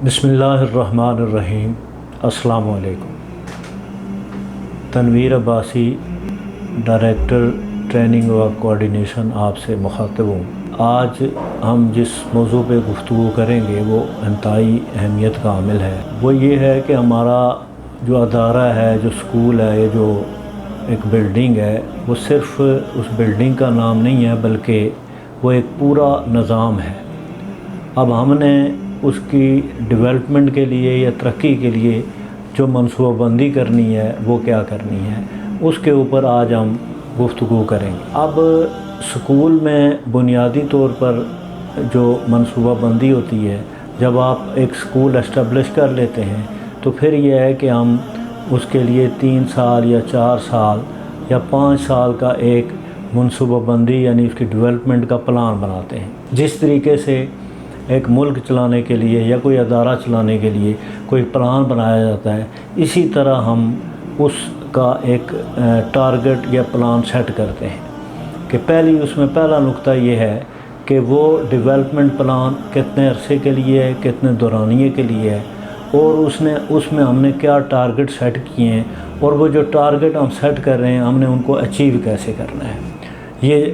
بسم اللہ الرحمن الرحیم۔ السلام علیکم۔ تنویر عباسی، ڈائریکٹر ٹریننگ و کوآرڈینیشن آپ سے مخاطب ہوں۔ آج ہم جس موضوع پہ گفتگو کریں گے وہ انتہائی اہمیت کا حامل ہے۔ وہ یہ ہے کہ ہمارا جو ادارہ ہے، جو اسکول ہے، یہ جو ایک بلڈنگ ہے، وہ صرف اس بلڈنگ کا نام نہیں ہے بلکہ وہ ایک پورا نظام ہے۔ اب ہم نے اس کی ڈیولپمنٹ کے لیے یا ترقی کے لیے جو منصوبہ بندی کرنی ہے وہ کیا کرنی ہے، اس کے اوپر آج ہم گفتگو کریں گے۔ اب اسکول میں بنیادی طور پر جو منصوبہ بندی ہوتی ہے، جب آپ ایک اسکول اسٹیبلش کر لیتے ہیں تو پھر یہ ہے کہ ہم اس کے لیے 3 سال یا 4 سال یا 5 سال کا ایک منصوبہ بندی یعنی اس کی ڈیولپمنٹ کا پلان بناتے ہیں۔ جس طریقے سے ایک ملک چلانے کے لیے یا کوئی ادارہ چلانے کے لیے کوئی پلان بنایا جاتا ہے، اسی طرح ہم اس کا ایک ٹارگٹ یا پلان سیٹ کرتے ہیں کہ اس میں پہلا نقطہ یہ ہے کہ وہ ڈیولپمنٹ پلان کتنے عرصے کے لیے ہے، کتنے دورانیے کے لیے ہے، اور اس میں ہم نے کیا ٹارگٹ سیٹ کیے ہیں، اور وہ جو ٹارگٹ ہم سیٹ کر رہے ہیں ہم نے ان کو اچیو کیسے کرنا ہے۔ یہ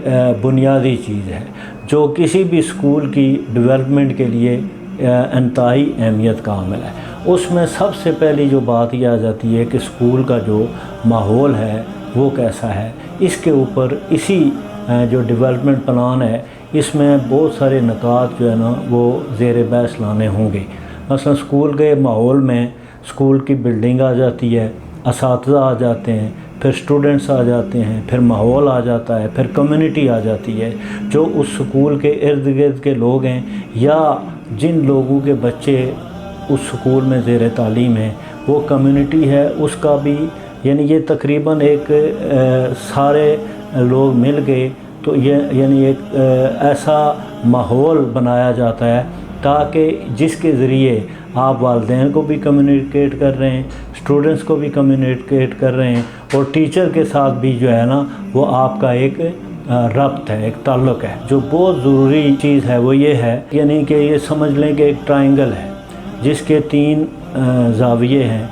بنیادی چیز ہے جو کسی بھی اسکول کی ڈیولپمنٹ کے لیے انتہائی اہمیت کا حامل ہے۔ اس میں سب سے پہلی جو بات یہ آ جاتی ہے کہ اسکول کا جو ماحول ہے وہ کیسا ہے۔ اس کے اوپر اسی جو ڈیولپمنٹ پلان ہے اس میں بہت سارے نکات جو ہے نا وہ زیر بحث لانے ہوں گے۔ مثلا اسکول کے ماحول میں اسکول کی بلڈنگ آ جاتی ہے، اساتذہ آ جاتے ہیں، پھر اسٹوڈنٹس آ جاتے ہیں، پھر ماحول آ جاتا ہے، پھر کمیونٹی آ جاتی ہے جو اس اسکول کے ارد گرد کے لوگ ہیں یا جن لوگوں کے بچے اس اسکول میں زیر تعلیم ہیں، وہ کمیونٹی ہے اس کا بھی، یعنی یہ تقریباً ایک سارے لوگ مل گئے تو یہ یعنی ایک ایسا ماحول بنایا جاتا ہے تاکہ جس کے ذریعے آپ والدین کو بھی کمیونیکیٹ کر رہے ہیں، اسٹوڈنٹس کو بھی کمیونیکیٹ کر رہے ہیں، اور ٹیچر کے ساتھ بھی جو ہے نا وہ آپ کا ایک ربط ہے، ایک تعلق ہے۔ جو بہت ضروری چیز ہے وہ یہ ہے یعنی کہ یہ سمجھ لیں کہ ایک ٹرائنگل ہے جس کے 3 زاویے ہیں۔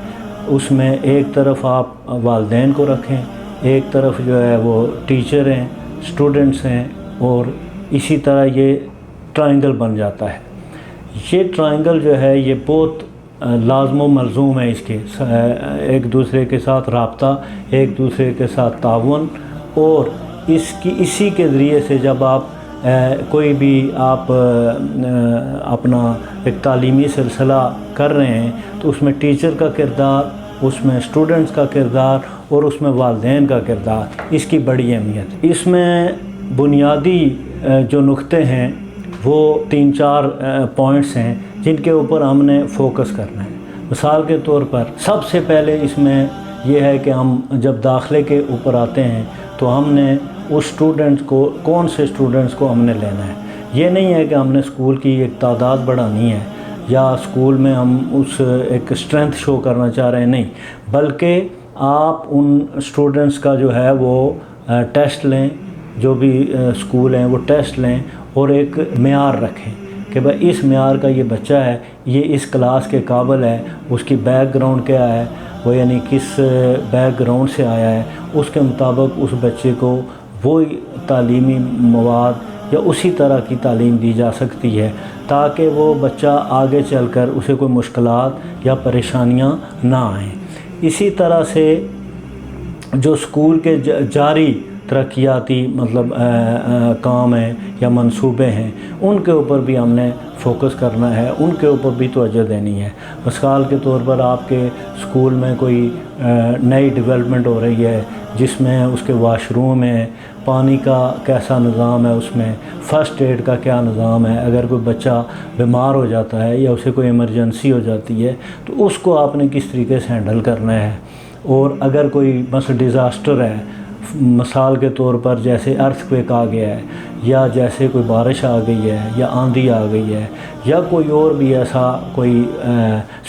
اس میں ایک طرف آپ والدین کو رکھیں، ایک طرف جو ہے وہ ٹیچر ہیں، اسٹوڈنٹس ہیں، اور اسی طرح یہ ٹرائنگل بن جاتا ہے۔ یہ ٹرائنگل جو ہے یہ بہت لازم و ملزوم ہے، اس کے ایک دوسرے کے ساتھ رابطہ، ایک دوسرے کے ساتھ تعاون، اور اسی کے ذریعے سے جب آپ کوئی بھی آپ اپنا ایک تعلیمی سلسلہ کر رہے ہیں تو اس میں ٹیچر کا کردار، اس میں اسٹوڈنٹس کا کردار، اور اس میں والدین کا کردار، اس کی بڑی اہمیت ہے۔ اس میں بنیادی جو نقطے ہیں وہ 3-4 پوائنٹس ہیں جن کے اوپر ہم نے فوکس کرنا ہے۔ مثال کے طور پر سب سے پہلے اس میں یہ ہے کہ ہم جب داخلے کے اوپر آتے ہیں تو ہم نے اس اسٹوڈنٹس کو، کون سے اسٹوڈنٹس کو ہم نے لینا ہے۔ یہ نہیں ہے کہ ہم نے اسکول کی ایک تعداد بڑھانی ہے یا اسکول میں ہم اس ایک اسٹرینتھ شو کرنا چاہ رہے ہیں، نہیں، بلکہ آپ ان اسٹوڈنٹس کا جو ہے وہ ٹیسٹ لیں، جو بھی اسکول ہیں وہ ٹیسٹ لیں اور ایک معیار رکھیں کہ بھائی اس معیار کا یہ بچہ ہے، یہ اس کلاس کے قابل ہے، اس کی بیک گراؤنڈ کیا ہے، وہ یعنی کس بیک گراؤنڈ سے آیا ہے، اس کے مطابق اس بچے کو وہ تعلیمی مواد یا اسی طرح کی تعلیم دی جا سکتی ہے تاکہ وہ بچہ آگے چل کر اسے کوئی مشکلات یا پریشانیاں نہ آئیں۔ اسی طرح سے جو اسکول کے جاری ترقیاتی مطلب کام ہیں یا منصوبے ہیں ان کے اوپر بھی ہم نے فوکس کرنا ہے، ان کے اوپر بھی توجہ دینی ہے۔ مثال کے طور پر آپ کے اسکول میں کوئی نئی ڈیولپمنٹ ہو رہی ہے جس میں اس کے واش روم ہے، پانی کا کیسا نظام ہے، اس میں فرسٹ ایڈ کا کیا نظام ہے، اگر کوئی بچہ بیمار ہو جاتا ہے یا اسے کوئی ایمرجنسی ہو جاتی ہے تو اس کو آپ نے کس طریقے سے ہینڈل کرنا ہے، اور اگر کوئی مثلا ڈیزاسٹر ہے، مثال کے طور پر جیسے ارتھ کویک آ گیا ہے یا جیسے کوئی بارش آ گئی ہے یا آندھی آ گئی ہے یا کوئی اور بھی ایسا کوئی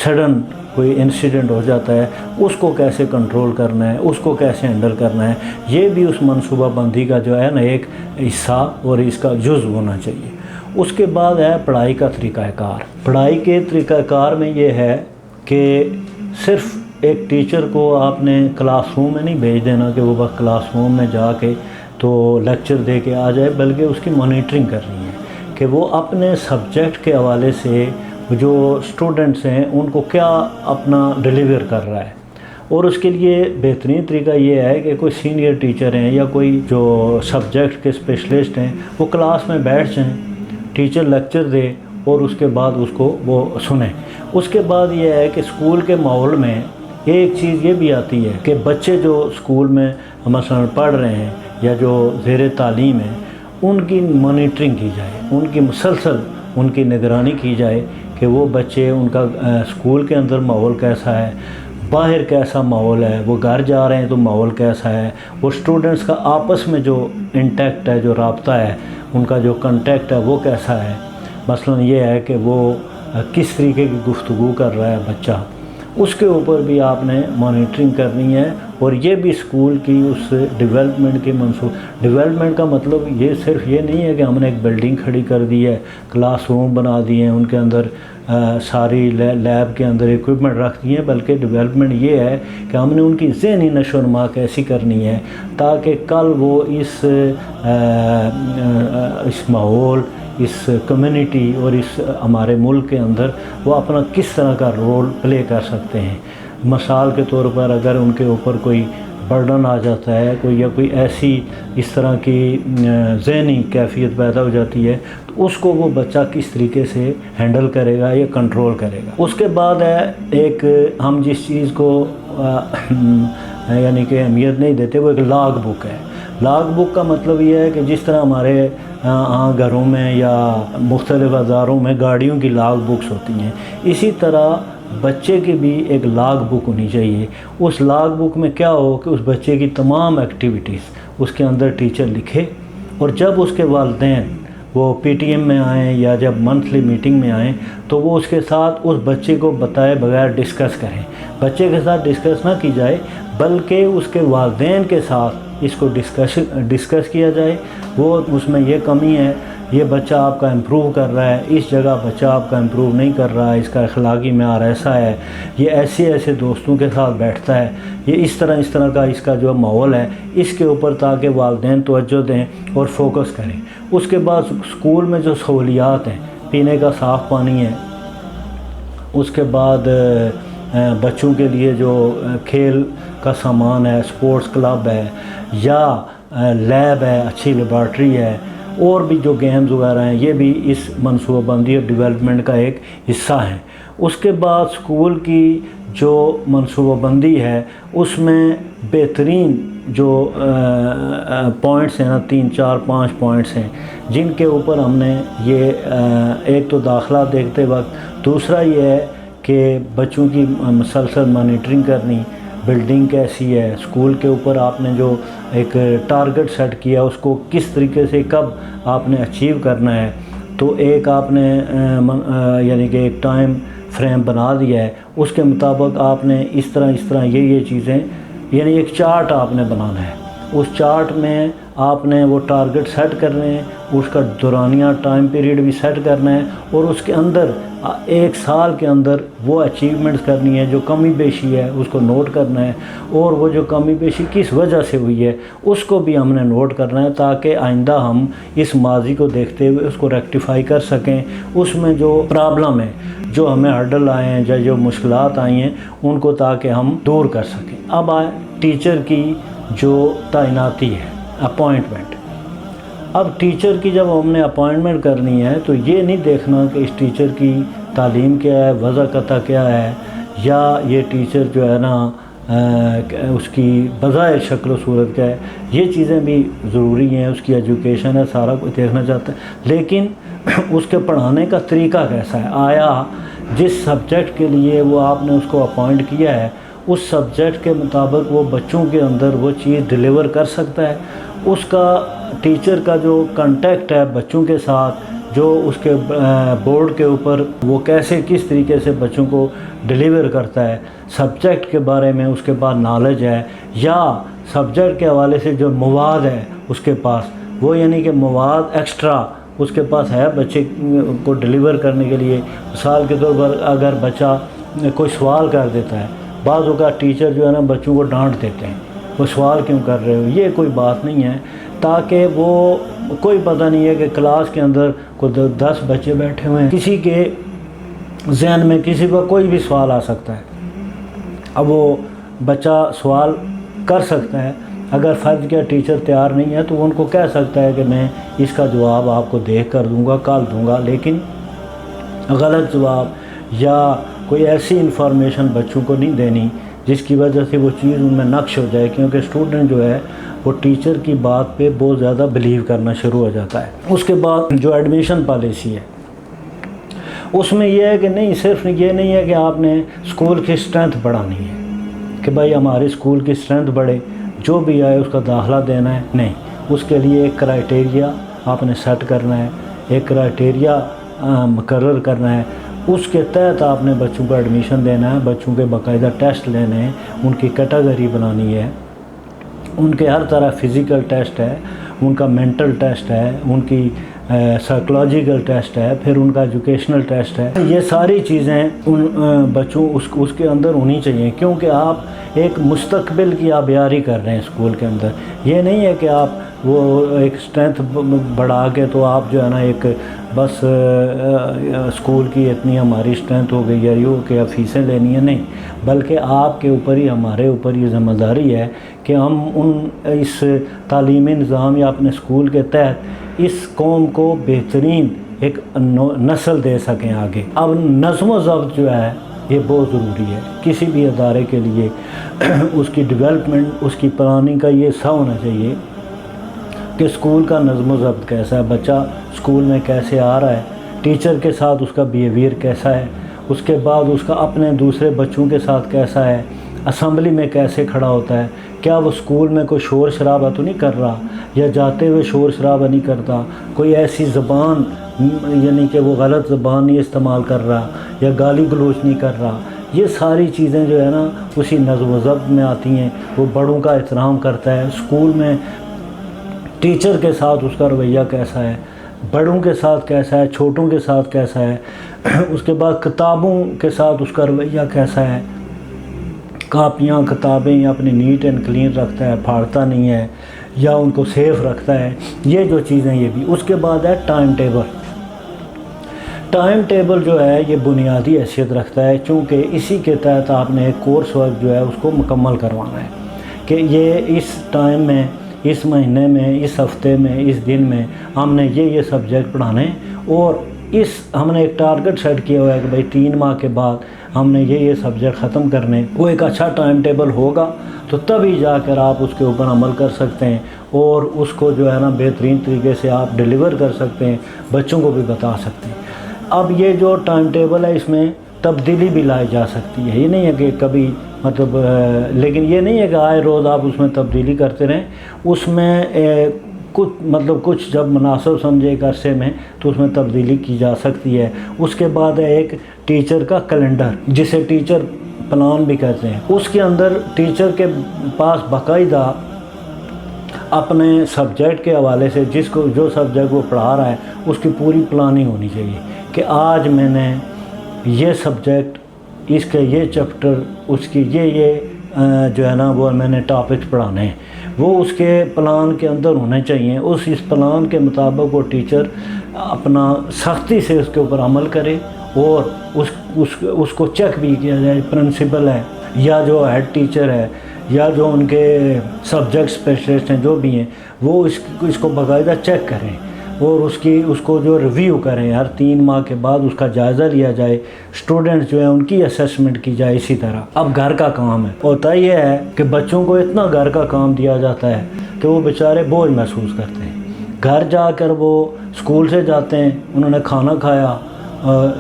سڈن کوئی انسیڈنٹ ہو جاتا ہے، اس کو کیسے کنٹرول کرنا ہے، اس کو کیسے ہینڈل کرنا ہے، یہ بھی اس منصوبہ بندی کا جو ہے نا ایک حصہ اور اس کا جزو ہونا چاہیے۔ اس کے بعد ہے پڑھائی کا طریقہ کار۔ پڑھائی کے طریقہ کار میں یہ ہے کہ صرف ایک ٹیچر کو آپ نے کلاس روم میں نہیں بھیج دینا کہ وہ بس کلاس روم میں جا کے تو لیکچر دے کے آ جائے، بلکہ اس کی مانیٹرنگ کرنی ہے کہ وہ اپنے سبجیکٹ کے حوالے سے جو اسٹوڈنٹس ہیں ان کو کیا اپنا ڈیلیور کر رہا ہے۔ اور اس کے لیے بہترین طریقہ یہ ہے کہ کوئی سینئر ٹیچر ہیں یا کوئی جو سبجیکٹ کے اسپیشلسٹ ہیں وہ کلاس میں بیٹھ جائیں، ٹیچر لیکچر دے اور اس کے بعد اس کو وہ سنیں۔ اس کے بعد یہ ہے کہ اسکول کے ماحول میں ایک چیز یہ بھی آتی ہے کہ بچے جو اسکول میں مثلا پڑھ رہے ہیں یا جو زیر تعلیم ہیں ان کی مانیٹرنگ کی جائے، ان کی مسلسل ان کی نگرانی کی جائے کہ وہ بچے ان کا اسکول کے اندر ماحول کیسا ہے، باہر کیسا ماحول ہے، وہ گھر جا رہے ہیں تو ماحول کیسا ہے، وہ اسٹوڈنٹس کا آپس میں جو انٹیکٹ ہے، جو رابطہ ہے، ان کا جو کنٹیکٹ ہے وہ کیسا ہے۔ مثلا یہ ہے کہ وہ کس طریقے کی گفتگو کر رہا ہے بچہ، اس کے اوپر بھی آپ نے مانیٹرنگ کرنی ہے۔ اور یہ بھی اسکول کی اس ڈیولپمنٹ کے ڈیولپمنٹ کا مطلب یہ صرف یہ نہیں ہے کہ ہم نے ایک بلڈنگ کھڑی کر دی ہے، کلاس روم بنا دیے ہیں، ان کے اندر ساری لیب کے اندر ایکوپمنٹ رکھ دیے ہیں، بلکہ ڈیولپمنٹ یہ ہے کہ ہم نے ان کی ذہنی نشو و نما کیسی کرنی ہے تاکہ کل وہ اس ماحول، اس کمیونٹی اور اس ہمارے ملک کے اندر وہ اپنا کس طرح کا رول پلے کر سکتے ہیں۔ مثال کے طور پر اگر ان کے اوپر کوئی برڈن آ جاتا ہے، کوئی ایسی اس طرح کی ذہنی کیفیت پیدا ہو جاتی ہے تو اس کو وہ بچہ کس طریقے سے ہینڈل کرے گا یا کنٹرول کرے گا۔ اس کے بعد ہے ایک ہم جس چیز کو یعنی کہ اہمیت نہیں دیتے وہ ایک لاگ بک ہے۔ لاگ بک کا مطلب یہ ہے کہ جس طرح ہمارے گھروں میں یا مختلف اداروں میں گاڑیوں کی لاگ بکس ہوتی ہیں، اسی طرح بچے کی بھی ایک لاگ بک ہونی چاہیے۔ اس لاگ بک میں کیا ہو کہ اس بچے کی تمام ایکٹیویٹیز اس کے اندر ٹیچر لکھے، اور جب اس کے والدین وہ پی ٹی ایم میں آئیں یا جب منتھلی میٹنگ میں آئیں تو وہ اس کے ساتھ اس بچے کو بتائے بغیر ڈسکس کریں۔ بچے کے ساتھ ڈسکس نہ کی جائے بلکہ اس کے والدین کے ساتھ اس کو ڈسکس کیا جائے، وہ اس میں یہ کمی ہے، یہ بچہ آپ کا امپروو کر رہا ہے، اس جگہ بچہ آپ کا امپروو نہیں کر رہا ہے، اس کا اخلاقی معیار ایسا ہے، یہ ایسے دوستوں کے ساتھ بیٹھتا ہے، یہ اس طرح کا اس کا جو ماحول ہے اس کے اوپر، تاکہ والدین توجہ دیں اور فوکس کریں۔ اس کے بعد اسکول میں جو سہولیات ہیں، پینے کا صاف پانی ہے، اس کے بعد بچوں کے لیے جو کھیل کا سامان ہے، سپورٹس کلب ہے یا لیب ہے، اچھی لیبارٹری ہے، اور بھی جو گیمز وغیرہ ہیں، یہ بھی اس منصوبہ بندی اور ڈیولپمنٹ کا ایک حصہ ہیں۔ اس کے بعد اسکول کی جو منصوبہ بندی ہے اس میں بہترین جو پوائنٹس ہیں نا، 3 4 5 پوائنٹس ہیں جن کے اوپر ہم نے یہ ایک تو داخلہ دیکھتے وقت، دوسرا یہ ہے کہ بچوں کی مسلسل مانیٹرنگ کرنی، بلڈنگ کیسی ہے، اسکول کے اوپر آپ نے جو ایک ٹارگٹ سیٹ کیا اس کو کس طریقے سے کب آپ نے اچیو کرنا ہے، تو ایک آپ نے یعنی کہ ایک ٹائم فریم بنا دیا ہے، اس کے مطابق آپ نے اس طرح یہ چیزیں، یعنی ایک چارٹ آپ نے بنانا ہے۔ اس چارٹ میں آپ نے وہ ٹارگٹ سیٹ کرنے ہیں، اس کا دورانیہ ٹائم پیریڈ بھی سیٹ کرنا ہے، اور اس کے اندر ایک سال کے اندر وہ اچیومنٹس کرنی ہے، جو کمی بیشی ہے اس کو نوٹ کرنا ہے، اور وہ جو کمی بیشی کس وجہ سے ہوئی ہے اس کو بھی ہم نے نوٹ کرنا ہے، تاکہ آئندہ ہم اس ماضی کو دیکھتے ہوئے اس کو ریکٹیفائی کر سکیں۔ اس میں جو پرابلم ہے، جو ہمیں ہرڈل آئے ہیں یا جو مشکلات آئی ہیں ان کو تاکہ ہم دور کر سکیں۔ اب آئے ٹیچر کی جو تعیناتی ہے، اپوائنٹمنٹ۔ اب ٹیچر کی جب ہم نے اپوائنٹمنٹ کرنی ہے تو یہ نہیں دیکھنا کہ اس ٹیچر کی تعلیم کیا ہے، وضع قطع کیا ہے، یا یہ ٹیچر جو ہے نا اس کی بظاہر شکل و صورت کیا ہے، یہ چیزیں بھی ضروری ہیں، اس کی ایجوکیشن ہے، سارا کچھ دیکھنا چاہتا ہے، لیکن اس کے پڑھانے کا طریقہ کیسا ہے، آیا جس سبجیکٹ کے لیے وہ آپ نے اس کو اپوائنٹ کیا ہے اس سبجیکٹ کے مطابق وہ بچوں کے اندر وہ چیز ڈیلیور کر سکتا ہے، اس کا ٹیچر کا جو کنٹیکٹ ہے بچوں کے ساتھ، جو اس کے بورڈ کے اوپر وہ کیسے کس طریقے سے بچوں کو ڈیلیور کرتا ہے، سبجیکٹ کے بارے میں اس کے پاس نالج ہے، یا سبجیکٹ کے حوالے سے جو مواد ہے اس کے پاس وہ، یعنی کہ مواد ایکسٹرا اس کے پاس ہے بچے کو ڈلیور کرنے کے لیے. مثال کے طور پر اگر بچہ کوئی سوال کر دیتا ہے، بعض اوقات ٹیچر جو ہے نا بچوں کو ڈانٹ دیتے ہیں، وہ سوال کیوں کر رہے ہو. یہ کوئی بات نہیں ہے، تاکہ وہ کوئی پتہ نہیں ہے کہ کلاس کے اندر کوئی 10 بچے بیٹھے ہوئے ہیں، کسی کے ذہن میں کسی کا کوئی بھی سوال آ سکتا ہے. اب وہ بچہ سوال کر سکتا ہے، اگر فرض کیا ٹیچر تیار نہیں ہے تو وہ ان کو کہہ سکتا ہے کہ میں اس کا جواب آپ کو دیکھ کر دوں گا، کل دوں گا. لیکن غلط جواب یا کوئی ایسی انفارمیشن بچوں کو نہیں دینی جس کی وجہ سے وہ چیز ان میں نقش ہو جائے، کیونکہ اسٹوڈنٹ جو ہے وہ ٹیچر کی بات پہ بہت زیادہ بلیو کرنا شروع ہو جاتا ہے. اس کے بعد جو ایڈمیشن پالیسی ہے اس میں یہ ہے کہ نہیں، صرف یہ نہیں ہے کہ آپ نے اسکول کی اسٹرینتھ بڑھانی ہے کہ بھائی ہمارے اسکول کی اسٹرینتھ بڑھے، جو بھی آئے اس کا داخلہ دینا ہے. نہیں، اس کے لیے ایک کرائٹیریا آپ نے سیٹ کرنا ہے، ایک کرائٹیریا مقرر کرنا ہے. اس کے تحت آپ نے بچوں کو ایڈمیشن دینا ہے، بچوں کے باقاعدہ ٹیسٹ لینے ہیں، ان کی کیٹیگری بنانی ہے، ان کے ہر طرح فزیکل ٹیسٹ ہے، ان کا مینٹل ٹیسٹ ہے، ان کی سائیکولوجیکل ٹیسٹ ہے، پھر ان کا ایجوکیشنل ٹیسٹ ہے. یہ ساری چیزیں ان بچوں اس کے اندر ہونی چاہیے، کیونکہ آپ ایک مستقبل کی آبیاری کر رہے ہیں اسکول کے اندر. یہ نہیں ہے کہ آپ وہ ایک اسٹرینتھ بڑھا کے تو آپ جو ہے نا ایک بس اسکول کی اتنی ہماری اسٹرینتھ ہو گئی ہے یہ کہ اب فیسیں لینی ہے. نہیں، بلکہ آپ کے اوپر ہی، ہمارے اوپر یہ ذمہ داری ہے کہ ہم اس تعلیمی نظام یا اپنے اسکول کے تحت اس قوم کو بہترین ایک نسل دے سکیں آگے. اب نظم و ضبط جو ہے یہ بہت ضروری ہے کسی بھی ادارے کے لیے. اس کی ڈیولپمنٹ، اس کی پلاننگ کا یہ حصہ ہونا چاہیے کہ اسکول کا نظم و ضبط کیسا ہے، بچہ اسکول میں کیسے آ رہا ہے، ٹیچر کے ساتھ اس کا بیہیویئر کیسا ہے، اس کے بعد اس کا اپنے دوسرے بچوں کے ساتھ کیسا ہے، اسمبلی میں کیسے کھڑا ہوتا ہے، کیا وہ اسکول میں کوئی شور شرابہ تو نہیں کر رہا، یا جاتے ہوئے شور شرابہ نہیں کرتا، کوئی ایسی زبان یعنی کہ وہ غلط زبان نہیں استعمال کر رہا، یا گالی گلوچ نہیں کر رہا. یہ ساری چیزیں جو ہے نا اسی نظم و ضبط میں آتی ہیں. وہ بڑوں کا احترام کرتا ہے، اسکول میں ٹیچر کے ساتھ اس کا رویہ کیسا ہے، بڑوں کے ساتھ کیسا ہے، چھوٹوں کے ساتھ کیسا ہے. اس کے بعد کتابوں کے ساتھ اس کا رویہ کیسا ہے، کاپیاں کتابیں اپنی نیٹ اینڈ کلین رکھتا ہے، پھاڑتا نہیں ہے، یا ان کو سیف رکھتا ہے. یہ جو چیزیں یہ بھی. اس کے بعد ہے ٹائم ٹیبل. ٹائم ٹیبل جو ہے یہ بنیادی حیثیت رکھتا ہے، چونکہ اسی کے تحت آپ نے ایک کورس ورک جو ہے اس کو مکمل کروانا ہے کہ یہ اس ٹائم میں، اس مہینے میں، اس ہفتے میں، اس دن میں ہم نے یہ سبجیکٹ پڑھانے، اور ہم نے ایک ٹارگٹ سیٹ کیا ہوا ہے کہ بھئی 3 ماہ کے بعد ہم نے یہ سبجیکٹ ختم کرنے. وہ ایک اچھا ٹائم ٹیبل ہوگا تو تبھی جا کر آپ اس کے اوپر عمل کر سکتے ہیں اور اس کو جو ہے نا بہترین طریقے سے آپ ڈیلیور کر سکتے ہیں، بچوں کو بھی بتا سکتے ہیں. اب یہ جو ٹائم ٹیبل ہے اس میں تبدیلی بھی لائی جا سکتی ہے. یہ نہیں ہے کہ کبھی مطلب لیکن یہ نہیں ہے کہ آئے روز آپ اس میں تبدیلی کرتے رہیں. اس میں کچھ جب مناسب سمجھے ایک عرصے میں تو اس میں تبدیلی کی جا سکتی ہے. اس کے بعد ہے ایک ٹیچر کا کیلنڈر، جسے ٹیچر پلان بھی کہتے ہیں. اس کے اندر ٹیچر کے پاس باقاعدہ اپنے سبجیکٹ کے حوالے سے جو سبجیکٹ وہ پڑھا رہا ہے اس کی پوری پلاننگ ہونی چاہیے کہ آج میں نے یہ سبجیکٹ، اس کے یہ چیپٹر، اس کی یہ جو ہے نا وہ میں نے ٹاپکس پڑھانے ہیں، وہ اس کے پلان کے اندر ہونے چاہیے. اس پلان کے مطابق وہ ٹیچر اپنا سختی سے اس کے اوپر عمل کرے اور اس کو چیک بھی کیا جائے. پرنسپل ہے یا جو ہیڈ ٹیچر ہے یا جو ان کے سبجیکٹ اسپیشلسٹ ہیں جو بھی ہیں، وہ اس کو باقاعدہ چیک کریں اور اس کو جو ریویو کریں. ہر 3 ماہ کے بعد اس کا جائزہ لیا جائے، اسٹوڈنٹس جو ہیں ان کی اسیسمنٹ کی جائے. اسی طرح اب گھر کا کام ہے، ہوتا یہ ہے کہ بچوں کو اتنا گھر کا کام دیا جاتا ہے کہ وہ بیچارے بوجھ محسوس کرتے ہیں. گھر جا کر وہ اسکول سے جاتے ہیں، انہوں نے کھانا کھایا،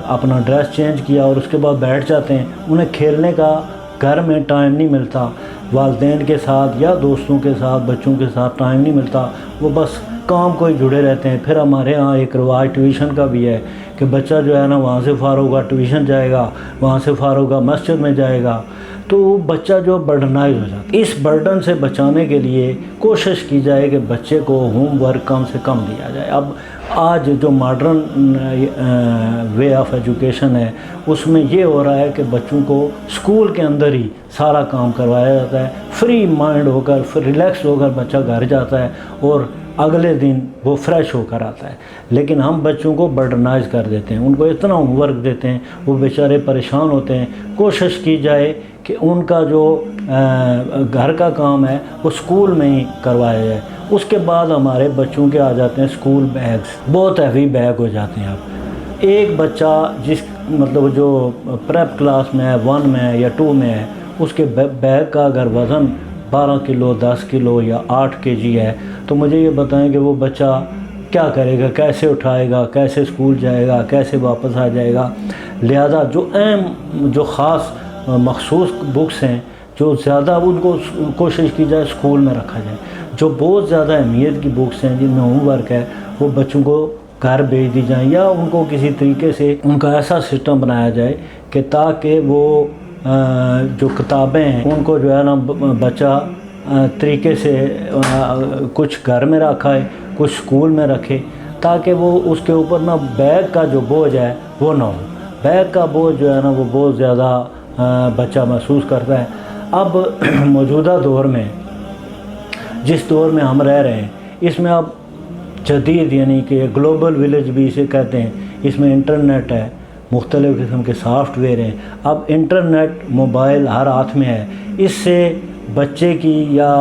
اپنا ڈریس چینج کیا اور اس کے بعد بیٹھ جاتے ہیں. انہیں کھیلنے کا گھر میں ٹائم نہیں ملتا، والدین کے ساتھ یا دوستوں کے ساتھ، بچوں کے ساتھ ٹائم نہیں ملتا. وہ بس کام کو ہی جڑے رہتے ہیں. پھر ہمارے ہاں ایک رواج ٹیوشن کا بھی ہے کہ بچہ جو ہے نا وہاں سے فارغ ہوگا ٹیوشن جائے گا، وہاں سے فارغ ہوگا مسجد میں جائے گا، تو بچہ جو برڈنائز ہو جاتا ہے. اس برڈن سے بچانے کے لیے کوشش کی جائے کہ بچے کو ہوم ورک کم سے کم دیا جائے. اب آج جو ماڈرن وے آف ایجوکیشن ہے اس میں یہ ہو رہا ہے کہ بچوں کو اسکول کے اندر ہی سارا کام کروایا جاتا ہے، فری مائنڈ ہو کر ریلیکس ہو کر بچہ گھر جاتا ہے اور اگلے دن وہ فریش ہو کر آتا ہے۔ لیکن ہم بچوں کو برڈنائز کر دیتے ہیں، ان کو اتنا ہوم ورک دیتے ہیں، وہ بیچارے پریشان ہوتے ہیں۔ کوشش کی جائے کہ ان کا جو گھر کا کام ہے وہ اسکول میں ہی کروایا جائے۔ اس کے بعد ہمارے بچوں کے آ جاتے ہیں اسکول بیگز، بہت ہیوی بیگ ہو جاتے ہیں۔ اب ایک بچہ جس مطلب جو پریپ کلاس میں ہے، 1 میں ہے یا 2 میں ہے، اس کے بیگ کا اگر وزن 12 کلو 10 کلو یا 8 kg ہے تو مجھے یہ بتائیں کہ وہ بچہ کیا کرے گا، کیسے اٹھائے گا، کیسے اسکول جائے گا، کیسے واپس آ جائے گا۔ لہذا جو اہم جو خاص مخصوص بکس ہیں جو زیادہ ان کو کوشش کی جائے اسکول میں رکھا جائے۔ جو بہت زیادہ اہمیت کی بکس ہیں جن میں ہوم ورک ہے وہ بچوں کو گھر بھیج دی جائیں، یا ان کو کسی طریقے سے ان کا ایسا سسٹم بنایا جائے کہ تاکہ وہ جو کتابیں ہیں ان کو جو ہے نا بچہ طریقے سے کچھ گھر میں رکھا ہے، کچھ اسکول میں رکھے، تاکہ وہ اس کے اوپر نا بیگ کا جو بوجھ ہے وہ نہ ہو۔ بیگ کا بوجھ جو ہے نا وہ بہت زیادہ بچہ محسوس کرتا ہے۔ اب موجودہ دور میں جس دور میں ہم رہ رہے ہیں اس میں اب جدید یعنی کہ گلوبل ویلیج بھی اسے کہتے ہیں، اس میں انٹرنیٹ ہے، مختلف قسم کے سافٹ ویئر ہیں۔ اب انٹرنیٹ موبائل ہر ہاتھ میں ہے، اس سے بچے کی یا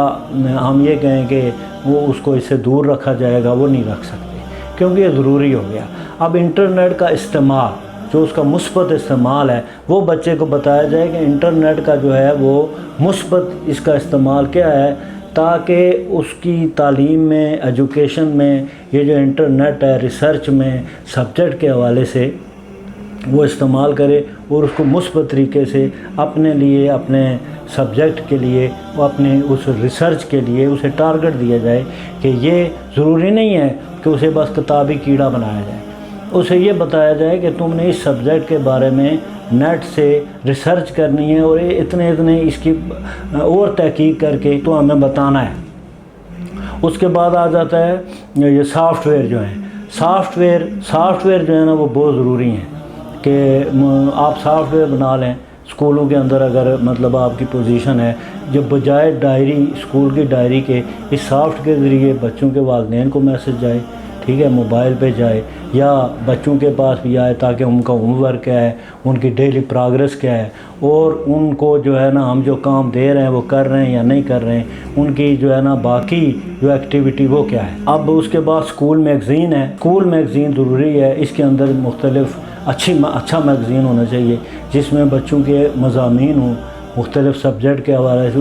ہم یہ کہیں کہ وہ اس کو اس سے دور رکھا جائے گا، وہ نہیں رکھ سکتے کیونکہ یہ ضروری ہو گیا۔ اب انٹرنیٹ کا استعمال جو اس کا مثبت استعمال ہے وہ بچے کو بتایا جائے کہ انٹرنیٹ کا جو ہے وہ مثبت اس کا استعمال کیا ہے، تاکہ اس کی تعلیم میں، ایجوکیشن میں یہ جو انٹرنیٹ ہے، ریسرچ میں، سبجیکٹ کے حوالے سے وہ استعمال کرے اور اس کو مثبت طریقے سے اپنے لیے، اپنے سبجیکٹ کے لیے، وہ اپنے اس ریسرچ کے لیے اسے ٹارگٹ دیا جائے کہ یہ ضروری نہیں ہے کہ اسے بس کتابی کیڑا بنایا جائے۔ اسے یہ بتایا جائے کہ تم نے اس سبجیکٹ کے بارے میں نیٹ سے ریسرچ کرنی ہے اور اتنے اس کی اور تحقیق کر کے تو ہمیں بتانا ہے۔ اس کے بعد آ جاتا ہے یہ سافٹ ویئر جو ہیں، سافٹ ویئر جو ہے نا وہ بہت ضروری ہیں کہ آپ سافٹ ویئر بنا لیں اسکولوں کے اندر۔ اگر مطلب آپ کی پوزیشن ہے، جو بجائے ڈائری، اسکول کی ڈائری کے، اس سافٹ کے ذریعے بچوں کے والدین کو میسج جائے، ٹھیک ہے، موبائل پہ جائے یا بچوں کے پاس بھی آئے، تاکہ ان کا ہوم ورک کیا ہے، ان کی ڈیلی پروگریس کیا ہے، اور ان کو جو ہے نا ہم جو کام دے رہے ہیں وہ کر رہے ہیں یا نہیں کر رہے ہیں، ان کی جو ہے نا باقی جو ایکٹیویٹی وہ کیا ہے۔ اب اس کے بعد اسکول میگزین ہے، اسکول میگزین ضروری ہے، اس کے اندر مختلف اچھا میگزین ہونا چاہیے جس میں بچوں کے مضامین ہوں مختلف سبجیکٹ کے حوالے سے،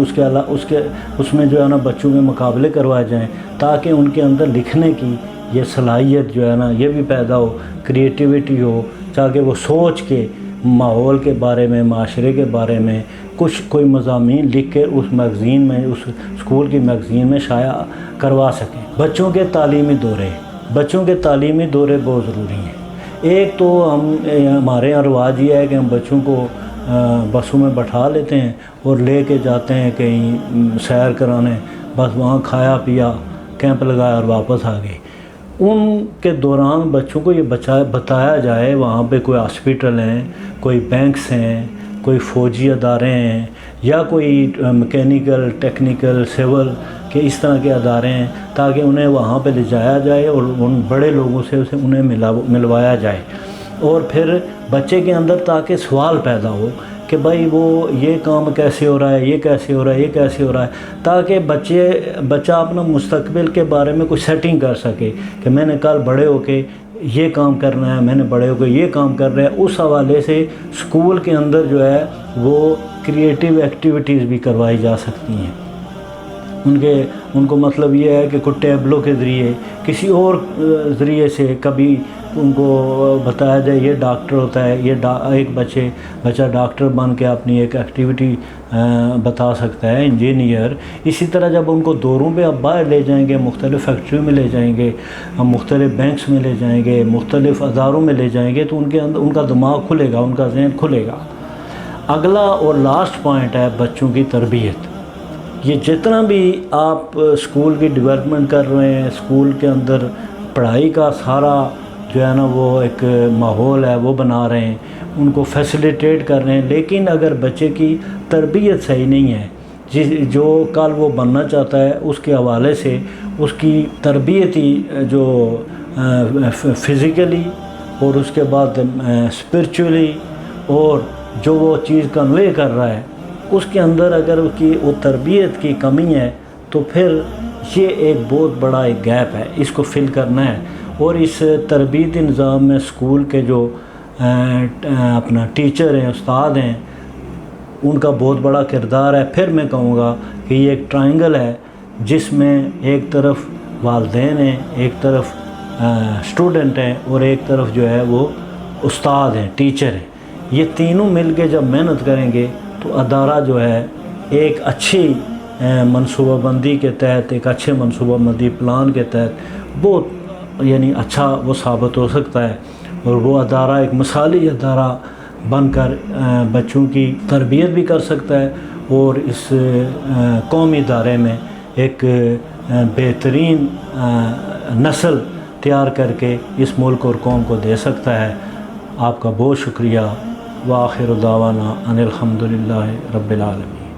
اس میں جو ہے نا بچوں کے مقابلے کروائے جائیں، تاکہ ان کے اندر لکھنے کی یہ صلاحیت جو ہے نا یہ بھی پیدا ہو، کریٹیویٹی ہو، تاکہ وہ سوچ کے ماحول کے بارے میں، معاشرے کے بارے میں کوئی مضامین لکھ کے اس میگزین میں، اس اسکول کی میگزین میں شائع کروا سکیں۔ بچوں کے تعلیمی دورے بہت ضروری ہیں۔ ایک تو ہمارے یہاں رواج یہ ہے کہ ہم بچوں کو بسوں میں بٹھا لیتے ہیں اور لے کے جاتے ہیں کہیں سیر کرانے، بس وہاں کھایا پیا، کیمپ لگایا اور واپس آ گئے۔ ان کے دوران بچوں کو یہ بتایا جائے وہاں پہ کوئی ہاسپیٹل ہیں، کوئی بینکس ہیں، کوئی فوجی ادارے ہیں، یا کوئی میکینیکل، ٹیکنیکل، سول کے اس طرح کے ادارے ہیں، تاکہ انہیں وہاں پہ لے جایا جائے اور ان بڑے لوگوں سے انہیں ملوایا جائے، اور پھر بچے کے اندر تاکہ سوال پیدا ہو کہ بھائی وہ یہ کام کیسے ہو رہا ہے، یہ کیسے ہو رہا ہے، یہ کیسے ہو رہا ہے، تاکہ بچہ اپنا مستقبل کے بارے میں کوئی سیٹنگ کر سکے کہ میں نے کل بڑے ہو کے یہ کام کرنا ہے، میں نے بڑے ہو کے یہ کام کر رہا ہے۔ اس حوالے سے اسکول کے اندر جو ہے وہ کریٹیو ایکٹیویٹیز بھی کروائی جا سکتی ہیں۔ ان کو مطلب یہ ہے کہ کوئی ٹیبلوں کے ذریعے، کسی اور ذریعے سے کبھی ان کو بتایا جائے یہ ڈاکٹر ہوتا ہے، ایک بچہ ڈاکٹر بن کے اپنی ایک ایکٹیویٹی بتا سکتا ہے، انجینئر۔ اسی طرح جب ان کو دوروں پہ اب باہر لے جائیں گے، مختلف فیکٹریوں میں لے جائیں گے، مختلف بینکس میں لے جائیں گے، مختلف اداروں میں لے جائیں گے، تو ان کے اندر ان کا دماغ کھلے گا، ان کا ذہن کھلے گا۔ اگلا اور لاسٹ پوائنٹ ہے بچوں کی تربیت۔ یہ جتنا بھی آپ اسکول کی ڈیولپمنٹ کر رہے ہیں، اسکول کے اندر پڑھائی کا سارا جو ہے نا وہ ایک ماحول ہے وہ بنا رہے ہیں، ان کو فیسیلیٹیٹ کر رہے ہیں، لیکن اگر بچے کی تربیت صحیح نہیں ہے، جو کل وہ بننا چاہتا ہے اس کے حوالے سے اس کی تربیتی جو فزیکلی اور اس کے بعد اسپرچولی اور جو وہ چیز کنوے کر رہا ہے اس کے اندر اگر اس کی وہ تربیت کی کمی ہے تو پھر یہ ایک بہت بڑا ایک گیپ ہے، اس کو فل کرنا ہے۔ اور اس تربیتی نظام میں اسکول کے جو اپنا ٹیچر ہیں، استاد ہیں، ان کا بہت بڑا کردار ہے۔ پھر میں کہوں گا کہ یہ ایک ٹرائنگل ہے جس میں ایک طرف والدین ہیں، ایک طرف اسٹوڈنٹ ہیں اور ایک طرف جو ہے وہ استاد ہیں، ٹیچر ہیں۔ یہ تینوں مل کے جب محنت کریں گے تو ادارہ جو ہے ایک اچھی منصوبہ بندی کے تحت، ایک اچھے منصوبہ بندی پلان کے تحت بہت یعنی اچھا وہ ثابت ہو سکتا ہے، اور وہ ادارہ ایک مثالی ادارہ بن کر بچوں کی تربیت بھی کر سکتا ہے اور اس قومی ادارے میں ایک بہترین نسل تیار کر کے اس ملک اور قوم کو دے سکتا ہے۔ آپ کا بہت شکریہ۔ وآخر دعوانا ان الحمدللہ رب العالمین۔